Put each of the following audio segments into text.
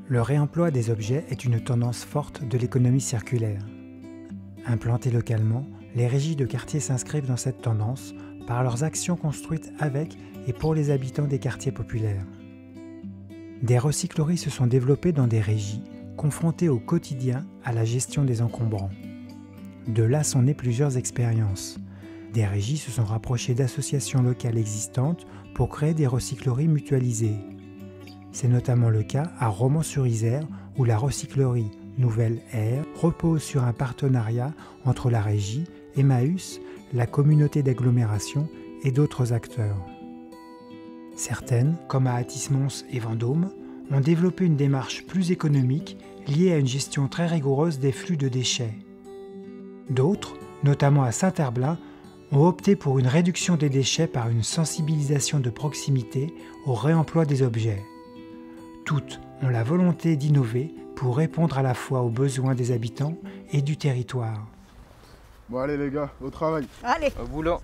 Le réemploi des objets est une tendance forte de l'économie circulaire. Implantées localement, les régies de quartier s'inscrivent dans cette tendance par leurs actions construites avec et pour les habitants des quartiers populaires. Des recycleries se sont développées dans des régies, confrontées au quotidien à la gestion des encombrants. De là sont nées plusieurs expériences. Des régies se sont rapprochées d'associations locales existantes pour créer des recycleries mutualisées. C'est notamment le cas à Romans-sur-Isère où la recyclerie Nouvelle Ère repose sur un partenariat entre la régie, Emmaüs, la communauté d'agglomération et d'autres acteurs. Certaines, comme à Athis-Mons et Vendôme, ont développé une démarche plus économique liée à une gestion très rigoureuse des flux de déchets. D'autres, notamment à Saint-Herblain, ont opté pour une réduction des déchets par une sensibilisation de proximité au réemploi des objets. Toutes ont la volonté d'innover pour répondre à la fois aux besoins des habitants et du territoire. Bon allez les gars, au travail. Allez, Au boulot.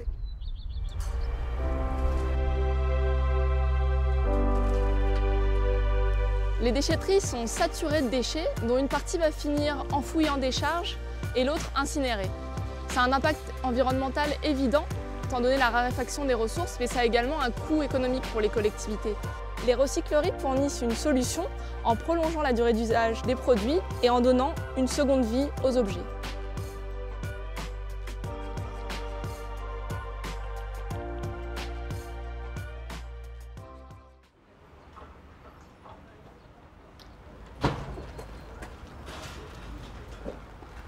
Les déchetteries sont saturées de déchets, dont une partie va finir enfouie en décharge et l'autre incinérée. Ça a un impact environnemental évident, étant donné la raréfaction des ressources, mais ça a également un coût économique pour les collectivités. Les recycleries fournissent une solution en prolongeant la durée d'usage des produits et en donnant une seconde vie aux objets.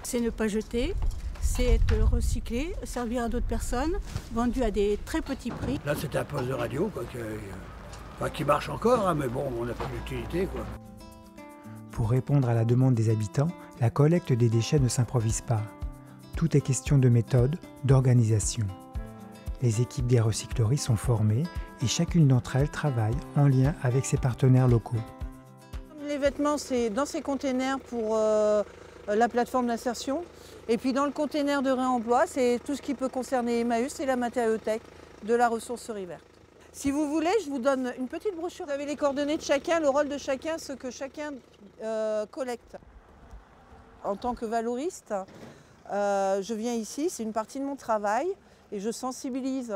c'est ne pas jeter, c'est être recyclé, servir à d'autres personnes, vendu à des très petits prix. Là, c'était un poste de radio qui marche encore, hein, mais bon, on n'a plus d'utilité, quoi. Pour répondre à la demande des habitants, la collecte des déchets ne s'improvise pas. Tout est question de méthode, d'organisation. Les équipes des recycleries sont formées et chacune d'entre elles travaille en lien avec ses partenaires locaux. Les vêtements, c'est dans ces containers pour la plateforme d'insertion. Et puis dans le container de réemploi, c'est tout ce qui peut concerner Emmaüs et la matériothèque de la ressourcerie verte. Si vous voulez, je vous donne une petite brochure. Vous avez les coordonnées de chacun, le rôle de chacun, ce que chacun collecte. En tant que valoriste, je viens ici, c'est une partie de mon travail et je sensibilise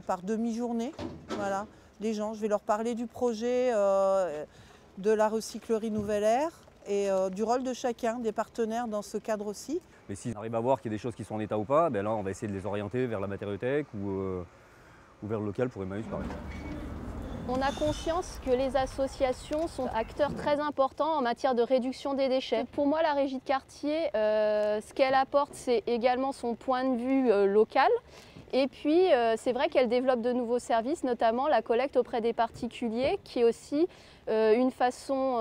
par demi-journée les gens. Je vais leur parler du projet de la recyclerie Nouvelle Ère et du rôle de chacun, des partenaires dans ce cadre aussi. Mais si on arrive à voir qu'il y a des choses qui sont en état ou pas, ben là on va essayer de les orienter vers la matériothèque ou vers le local pour Emmaüs par exemple. On a conscience que les associations sont acteurs très importants en matière de réduction des déchets. Pour moi, la régie de quartier, ce qu'elle apporte, c'est également son point de vue local. Et puis, c'est vrai qu'elle développe de nouveaux services, notamment la collecte auprès des particuliers, qui est aussi une façon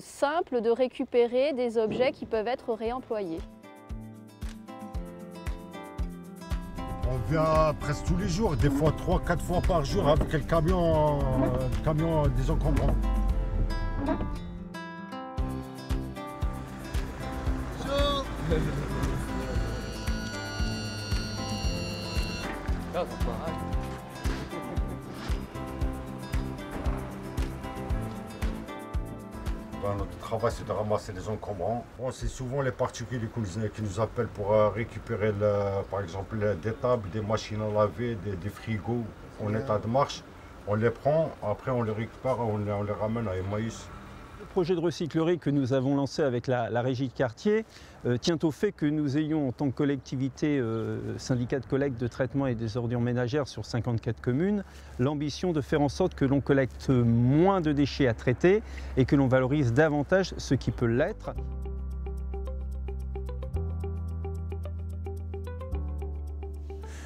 simple de récupérer des objets qui peuvent être réemployés. On vient presque tous les jours, des fois 3-4 fois par jour avec le camion des encombrants. Notre travail, c'est de ramasser les encombrants. Bon, c'est souvent les particuliers qui nous appellent pour récupérer, par exemple, des tables, des machines à laver, des frigos en état de marche. On les prend, après on les récupère, on les ramène à Emmaüs. Le projet de recyclerie que nous avons lancé avec la régie de quartier tient au fait que nous ayons en tant que collectivité, syndicat de collecte de traitement et des ordures ménagères sur 54 communes, l'ambition de faire en sorte que l'on collecte moins de déchets à traiter et que l'on valorise davantage ce qui peut l'être.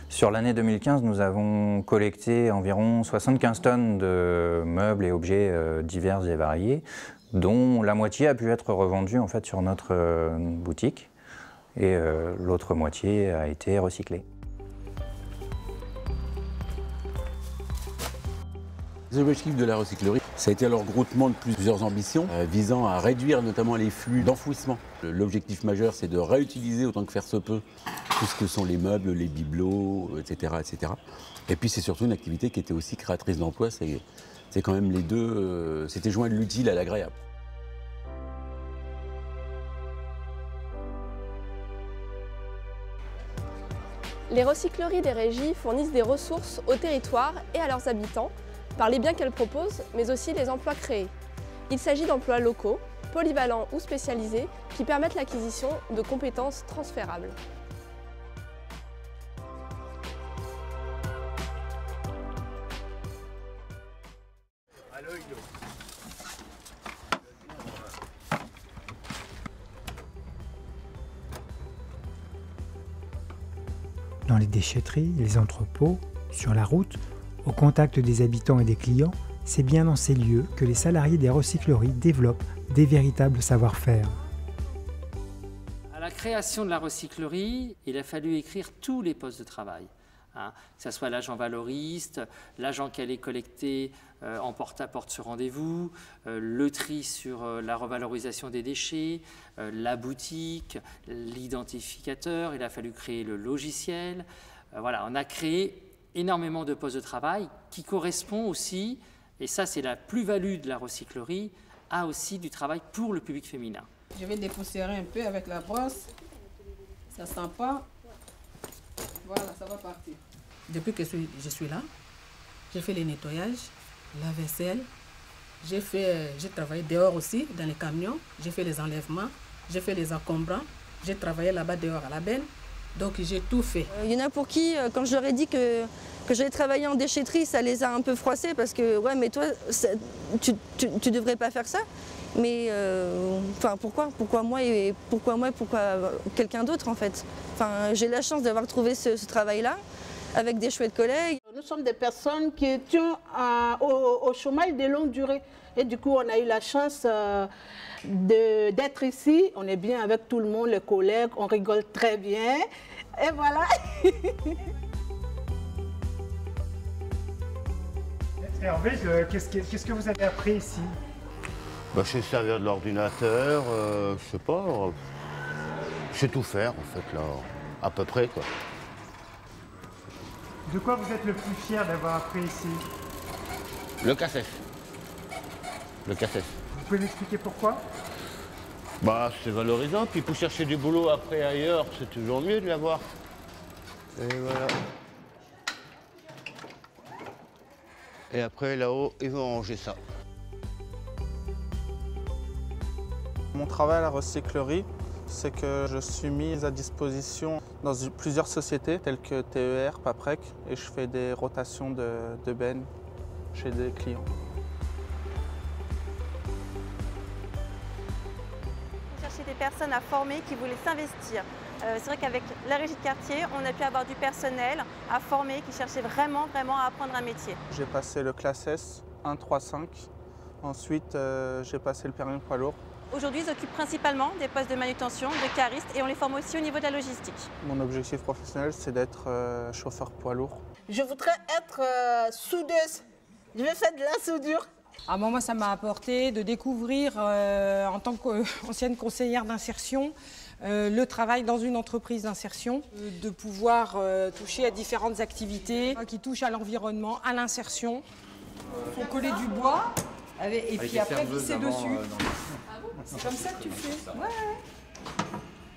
Sur l'année 2015, nous avons collecté environ 75 tonnes de meubles et objets divers et variés, dont la moitié a pu être revendue en fait sur notre boutique et l'autre moitié a été recyclée. Les objectifs de la recyclerie, ça a été le regroupement de plusieurs ambitions visant à réduire notamment les flux d'enfouissement. L'objectif majeur, c'est de réutiliser autant que faire se peut tout ce que sont les meubles, les bibelots, etc. etc. Et puis c'est surtout une activité qui était aussi créatrice d'emplois. C'est quand même les deux, c'était joindre l'utile à l'agréable. Les recycleries des régies fournissent des ressources au territoire et à leurs habitants par les biens qu'elles proposent, mais aussi les emplois créés. Il s'agit d'emplois locaux, polyvalents ou spécialisés, qui permettent l'acquisition de compétences transférables. Dans les déchetteries, les entrepôts, sur la route, au contact des habitants et des clients, c'est bien dans ces lieux que les salariés des recycleries développent des véritables savoir-faire. À la création de la recyclerie, il a fallu écrire tous les postes de travail. Que ce soit l'agent valoriste, l'agent qui allait collecter en porte-à-porte sur rendez-vous, le tri sur la revalorisation des déchets, la boutique, l'identificateur, il a fallu créer le logiciel. Voilà, on a créé énormément de postes de travail qui correspond aussi, et ça c'est la plus-value de la recyclerie, à aussi du travail pour le public féminin. Je vais dépoussiérer un peu avec la brosse, ça sent pas. Voilà, ça va partir. Depuis que je suis là, j'ai fait les nettoyages, la vaisselle, j'ai travaillé dehors aussi, dans les camions, j'ai fait les enlèvements, j'ai fait les encombrants, j'ai travaillé là-bas dehors à la benne, donc j'ai tout fait. Il y en a pour qui, quand je leur ai dit que j'allais travailler en déchetterie, ça les a un peu froissés parce que, ouais, mais toi, tu devrais pas faire ça. Mais enfin, pourquoi moi et pourquoi quelqu'un d'autre en fait. Enfin, j'ai la chance d'avoir trouvé ce travail-là avec des chouettes collègues. Nous sommes des personnes qui étions au chômage de longue durée et du coup on a eu la chance d'être ici. On est bien avec tout le monde, les collègues, on rigole très bien et voilà. Hervé, qu'est-ce que vous avez appris ici? Je sais servir de l'ordinateur, je sais pas, je sais tout faire en fait là, à peu près quoi. De quoi vous êtes le plus fier d'avoir appris ici? Le cassette. Le cassette. Vous pouvez m'expliquer pourquoi? C'est valorisant, puis pour chercher du boulot après ailleurs, c'est toujours mieux de l'avoir. Et voilà. Et après là-haut, ils vont ranger ça. Mon travail à la recyclerie, c'est que je suis mis à disposition dans plusieurs sociétés telles que TER, Paprec, et je fais des rotations de bennes chez des clients. On cherchait des personnes à former qui voulaient s'investir. C'est vrai qu'avec la régie de quartier, on a pu avoir du personnel à former qui cherchait vraiment à apprendre un métier. J'ai passé le classe S 1-3-5, ensuite j'ai passé le permis poids lourd. Aujourd'hui, ils occupent principalement des postes de manutention, de caristes et on les forme aussi au niveau de la logistique. Mon objectif professionnel, c'est d'être chauffeur poids lourd. Je voudrais être soudeuse. Je vais faire de la soudure. Moi, ça m'a apporté de découvrir, en tant qu'ancienne conseillère d'insertion, le travail dans une entreprise d'insertion, de pouvoir toucher à différentes activités qui touchent à l'environnement, à l'insertion. Il faut coller du bois et puis après visser dessus. C'est comme ça que tu fais. Ouais.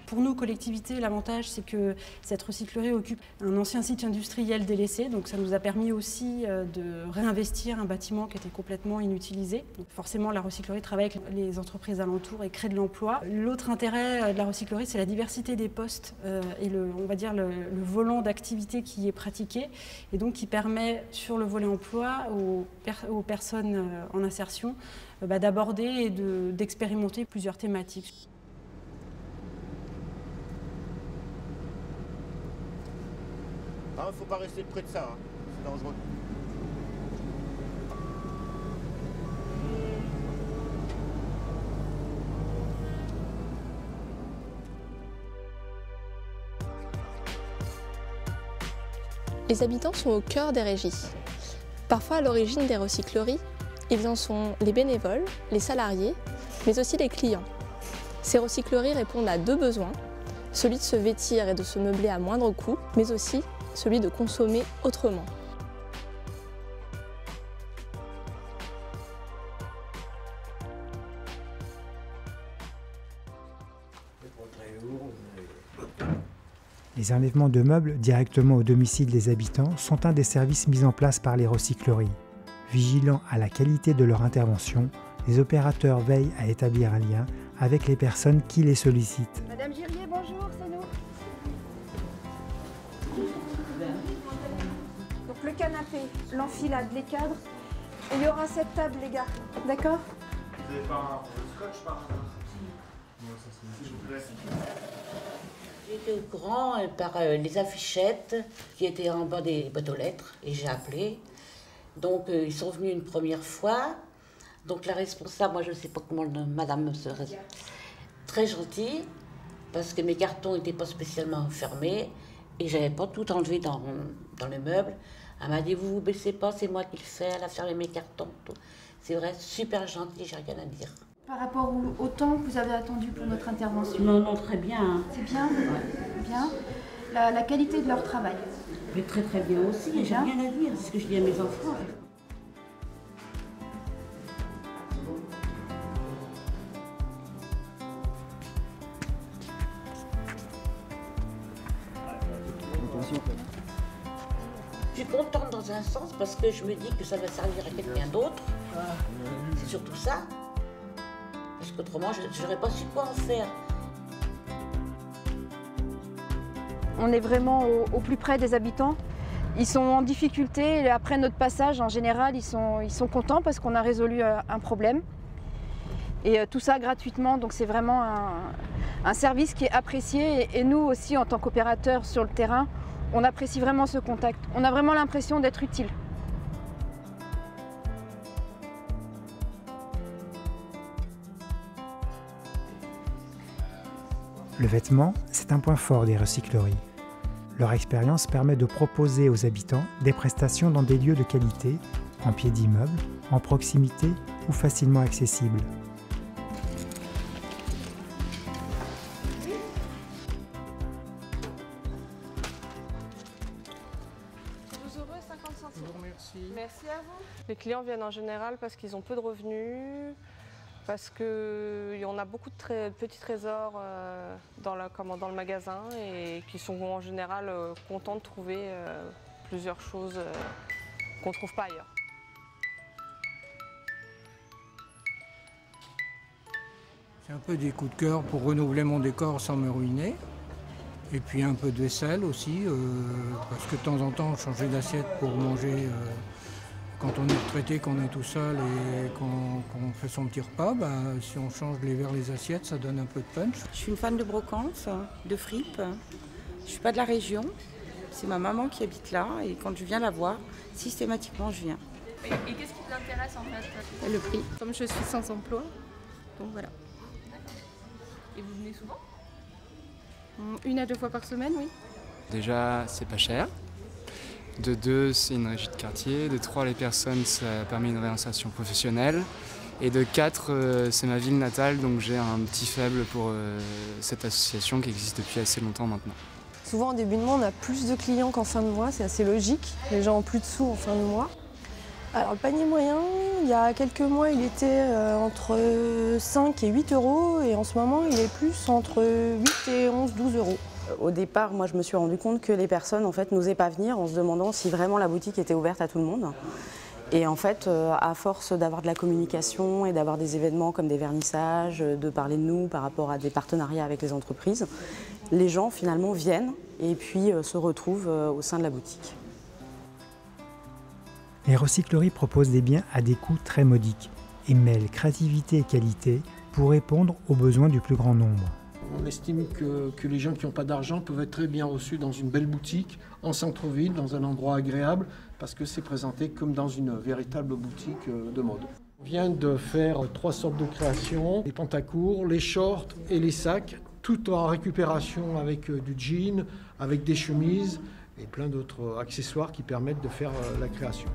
Pour nous, collectivités, l'avantage, c'est que cette recyclerie occupe un ancien site industriel délaissé. Donc ça nous a permis aussi de réinvestir un bâtiment qui était complètement inutilisé. Donc forcément, la recyclerie travaille avec les entreprises alentours et crée de l'emploi. L'autre intérêt de la recyclerie, c'est la diversité des postes et on va dire le volant d'activité qui est pratiqué et donc qui permet, sur le volet emploi, aux personnes en insertion, d'aborder et d'expérimenter plusieurs thématiques. Il ne faut pas rester près de ça, c'est dangereux. Les habitants sont au cœur des régies. Parfois à l'origine des recycleries, ils en sont les bénévoles, les salariés, mais aussi les clients. Ces recycleries répondent à deux besoins, celui de se vêtir et de se meubler à moindre coût, mais aussi celui de consommer autrement. Les Les enlèvements de meubles directement au domicile des habitants sont un des services mis en place par les recycleries. Vigilants à la qualité de leur intervention, les opérateurs veillent à établir un lien avec les personnes qui les sollicitent. Madame Girier, bonjour, c'est nous. Donc le canapé, l'enfilade, les cadres, et il y aura cette table, les gars, d'accord? Vous n'avez pas un scotch par hasard? S'il vous plaît. J'ai été au courant par les affichettes qui étaient en bas des boîtes aux lettres et j'ai appelé. Donc ils sont venus une première fois. Donc la responsable, moi je ne sais pas comment madame serait très gentille parce que mes cartons n'étaient pas spécialement fermés et j'avais pas tout enlevé dans le meuble. Elle m'a dit vous vous baissez pas, c'est moi qui le fais, elle a fermé mes cartons. C'est vrai, super gentil, j'ai rien à dire. Par rapport au temps que vous avez attendu pour notre intervention? Non, très bien. C'est bien, bien. La qualité de leur travail? Mais très bien aussi, j'ai rien à dire, c'est ce que je dis à mes enfants. Je suis contente dans un sens parce que je me dis que ça va servir à quelqu'un d'autre. C'est surtout ça. Parce qu'autrement, je n'aurais pas su quoi en faire. On est vraiment au plus près des habitants. Ils sont en difficulté et après notre passage, en général, ils sont contents parce qu'on a résolu un problème. Et tout ça gratuitement, donc c'est vraiment un service qui est apprécié. Et nous aussi, en tant qu'opérateurs sur le terrain, on apprécie vraiment ce contact. On a vraiment l'impression d'être utile. Le vêtement, c'est un point fort des recycleries. Leur expérience permet de proposer aux habitants des prestations dans des lieux de qualité, en pied d'immeuble, en proximité ou facilement accessibles. Merci à vous. Les clients viennent en général parce qu'ils ont peu de revenus, parce qu'on a beaucoup de petits trésors dans le magasin et qui sont en général contents de trouver plusieurs choses qu'on ne trouve pas ailleurs. C'est un peu des coups de cœur pour renouveler mon décor sans me ruiner. Et puis un peu de vaisselle aussi, parce que de temps en temps, changer d'assiette pour manger quand on est retraité, qu'on est tout seul et qu'on fait son petit repas, si on change les verres, les assiettes, ça donne un peu de punch. Je suis une fan de brocante, de fripes. Je ne suis pas de la région, c'est ma maman qui habite là et quand je viens la voir, systématiquement je viens. Et qu'est-ce qui vous intéresse en fait? Le prix. Comme je suis sans emploi, donc voilà. Et vous venez souvent? 1 à 2 fois par semaine, oui. Déjà, c'est pas cher. De 2, c'est une régie de quartier. De 3, les personnes, ça permet une réinsertion professionnelle. Et de 4, c'est ma ville natale, donc j'ai un petit faible pour cette association qui existe depuis assez longtemps maintenant. Souvent, en début de mois, on a plus de clients qu'en fin de mois, c'est assez logique. Les gens ont plus de sous en fin de mois. Alors, le panier moyen, il y a quelques mois, il était entre 5 et 8 euros et en ce moment, il est plus entre 8 et 11, 12 euros. Au départ, moi, je me suis rendu compte que les personnes, en fait, n'osaient pas venir en se demandant si vraiment la boutique était ouverte à tout le monde. Et en fait, à force d'avoir de la communication et d'avoir des événements comme des vernissages, de parler de nous par rapport à des partenariats avec les entreprises, les gens, finalement, viennent et puis se retrouvent au sein de la boutique. Les recycleries proposent des biens à des coûts très modiques et mêlent créativité et qualité pour répondre aux besoins du plus grand nombre. On estime que les gens qui n'ont pas d'argent peuvent être très bien reçus dans une belle boutique, en centre-ville, dans un endroit agréable, parce que c'est présenté comme dans une véritable boutique de mode. On vient de faire 3 sortes de créations, les pantacourts, les shorts et les sacs, tout en récupération avec du jean, avec des chemises et plein d'autres accessoires qui permettent de faire la création.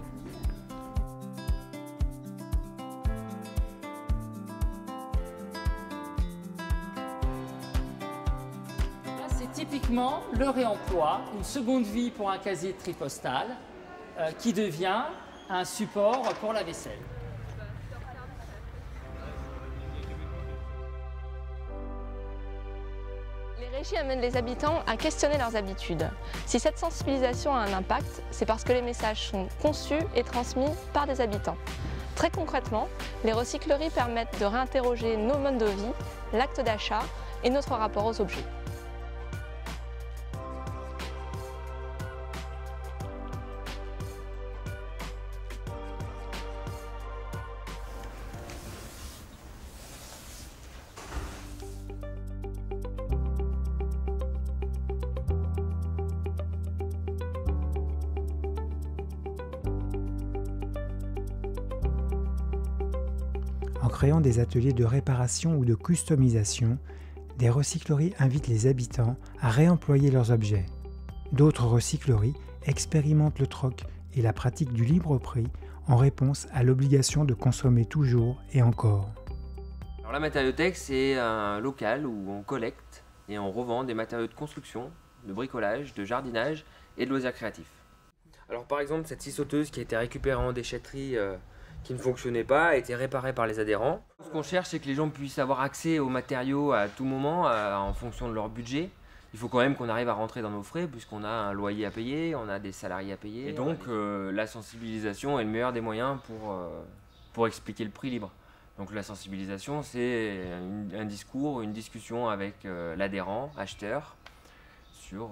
Typiquement, le réemploi, une seconde vie pour un casier de tri postal qui devient un support pour la vaisselle. Les régie amène les habitants à questionner leurs habitudes. Si cette sensibilisation a un impact, c'est parce que les messages sont conçus et transmis par des habitants. Très concrètement, les recycleries permettent de réinterroger nos modes de vie, l'acte d'achat et notre rapport aux objets. En créant des ateliers de réparation ou de customisation, des recycleries invitent les habitants à réemployer leurs objets. D'autres recycleries expérimentent le troc et la pratique du libre prix en réponse à l'obligation de consommer toujours et encore. Alors la matériothèque, c'est un local où on collecte et on revend des matériaux de construction, de bricolage, de jardinage et de loisirs créatifs. Alors par exemple, cette scie sauteuse qui a été récupérée en déchetterie qui ne fonctionnait pas, a été réparée par les adhérents. Ce qu'on cherche, c'est que les gens puissent avoir accès aux matériaux à tout moment, en fonction de leur budget. Il faut quand même qu'on arrive à rentrer dans nos frais, puisqu'on a un loyer à payer, on a des salariés à payer. Et donc, la sensibilisation est le meilleur des moyens pour expliquer le prix libre. Donc la sensibilisation, c'est un discours, une discussion avec l'adhérent, acheteur, sur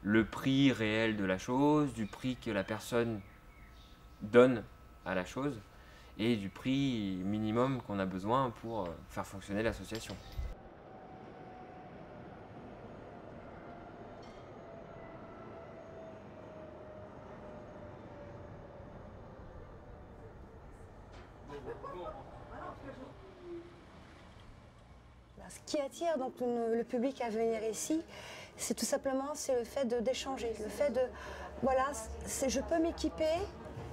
le prix réel de la chose, du prix que la personne donne à la chose, et du prix minimum qu'on a besoin pour faire fonctionner l'association. Ce qui attire donc le public à venir ici, c'est tout simplement le fait d'échanger, le fait de, voilà, je peux m'équiper,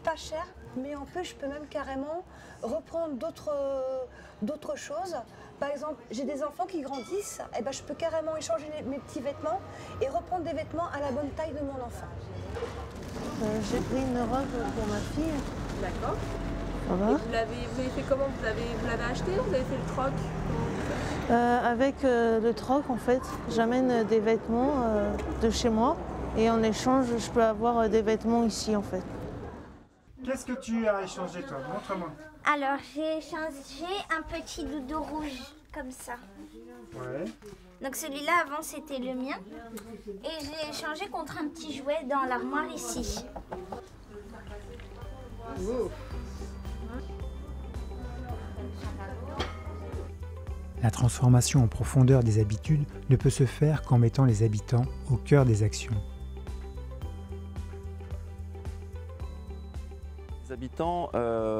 pas cher, mais en plus je peux même carrément reprendre d'autres choses. Par exemple, j'ai des enfants qui grandissent, et ben je peux carrément échanger mes petits vêtements et reprendre des vêtements à la bonne taille de mon enfant. J'ai pris une robe pour ma fille. D'accord. Ça va. Vous l'avez fait comment? Vous l'avez acheté ou vous avez fait le troc? Avec le troc, en fait, j'amène des vêtements de chez moi et en échange, je peux avoir des vêtements ici, en fait. Qu'est-ce que tu as échangé, toi? Montre-moi. Alors, j'ai échangé un petit doudou rouge, comme ça. Ouais. Donc celui-là, avant, c'était le mien. Et j'ai échangé contre un petit jouet dans l'armoire ici. Wow. La transformation en profondeur des habitudes ne peut se faire qu'en mettant les habitants au cœur des actions. Les habitants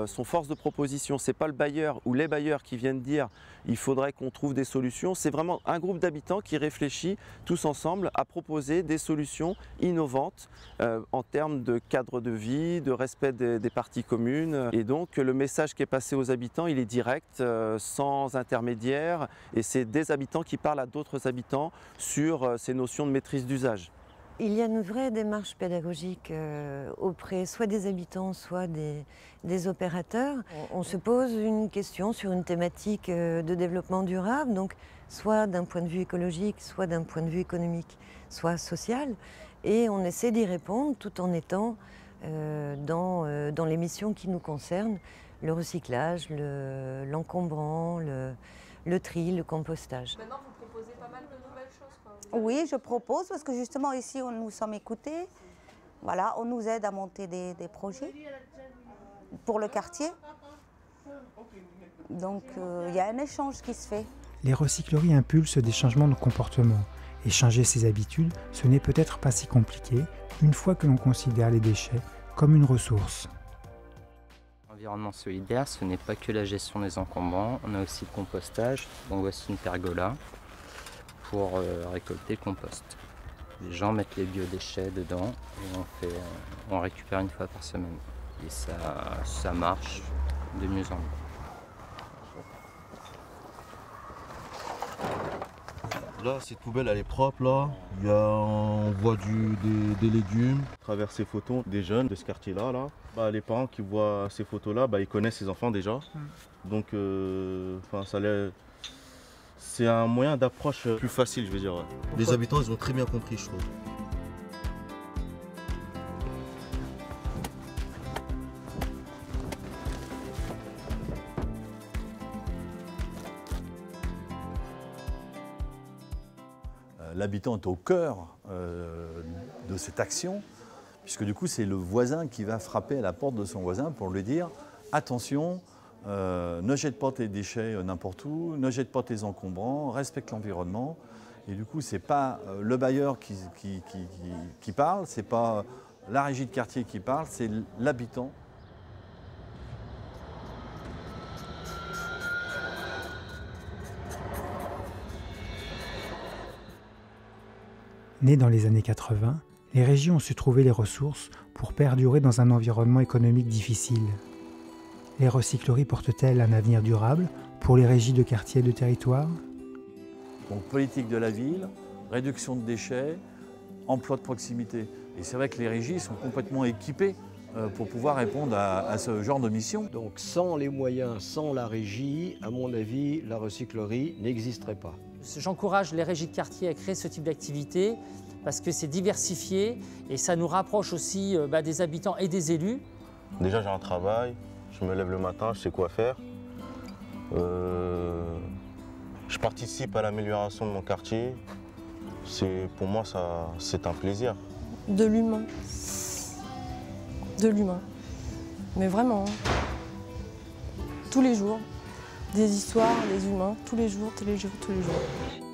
sont force de proposition. Ce n'est pas le bailleur ou les bailleurs qui viennent dire il faudrait qu'on trouve des solutions. C'est vraiment un groupe d'habitants qui réfléchit tous ensemble à proposer des solutions innovantes en termes de cadre de vie, de respect des parties communes. Et donc le message qui est passé aux habitants, il est direct, sans intermédiaire. Et c'est des habitants qui parlent à d'autres habitants sur ces notions de maîtrise d'usage. Il y a une vraie démarche pédagogique auprès soit des habitants, soit des opérateurs. On se pose une question sur une thématique de développement durable, donc soit d'un point de vue écologique, soit d'un point de vue économique, soit social. Et on essaie d'y répondre tout en étant dans les missions qui nous concernent, le recyclage, l'encombrant, le tri, le compostage. Maintenant, vous proposez pas mal de nouvelles choses, quoi. Oui, je propose parce que justement ici, nous sommes écoutés. Voilà, on nous aide à monter des projets pour le quartier. Donc, il y a un échange qui se fait. Les recycleries impulsent des changements de comportement. Et changer ses habitudes, ce n'est peut-être pas si compliqué une fois que l'on considère les déchets comme une ressource. Environnement solidaire, ce n'est pas que la gestion des encombrants, on a aussi le compostage. Donc voici une pergola pour récolter le compost. Les gens mettent les biodéchets dedans et on récupère une fois par semaine. Et ça marche de mieux en mieux. Là, cette poubelle, elle est propre, là. On voit des légumes. À travers ces photos des jeunes de ce quartier-là, les parents qui voient ces photos-là, ils connaissent ces enfants déjà. Donc, C'est un moyen d'approche plus facile, je veux dire. Les habitants, ils ont très bien compris, je trouve. L'habitant est au cœur de cette action, puisque du coup c'est le voisin qui va frapper à la porte de son voisin pour lui dire « Attention, ne jette pas tes déchets n'importe où, ne jette pas tes encombrants, respecte l'environnement ». Et du coup, ce n'est pas le bailleur qui parle, ce n'est pas la régie de quartier qui parle, c'est l'habitant. Nés dans les années 80, les régies ont su trouver les ressources pour perdurer dans un environnement économique difficile. Les recycleries portent-elles un avenir durable pour les régies de quartier et de territoire? Donc politique de la ville, réduction de déchets, emploi de proximité. Et c'est vrai que les régies sont complètement équipées pour pouvoir répondre à ce genre de mission. Donc sans les moyens, sans la régie, à mon avis, la recyclerie n'existerait pas. J'encourage les régies de quartier à créer ce type d'activité parce que c'est diversifié et ça nous rapproche aussi des habitants et des élus. Déjà, j'ai un travail, je me lève le matin, je sais quoi faire. Je participe à l'amélioration de mon quartier. Pour moi, c'est un plaisir. De l'humain. De l'humain. Mais vraiment, tous les jours. Des histoires, des humains, tous les jours, tous les jours, tous les jours.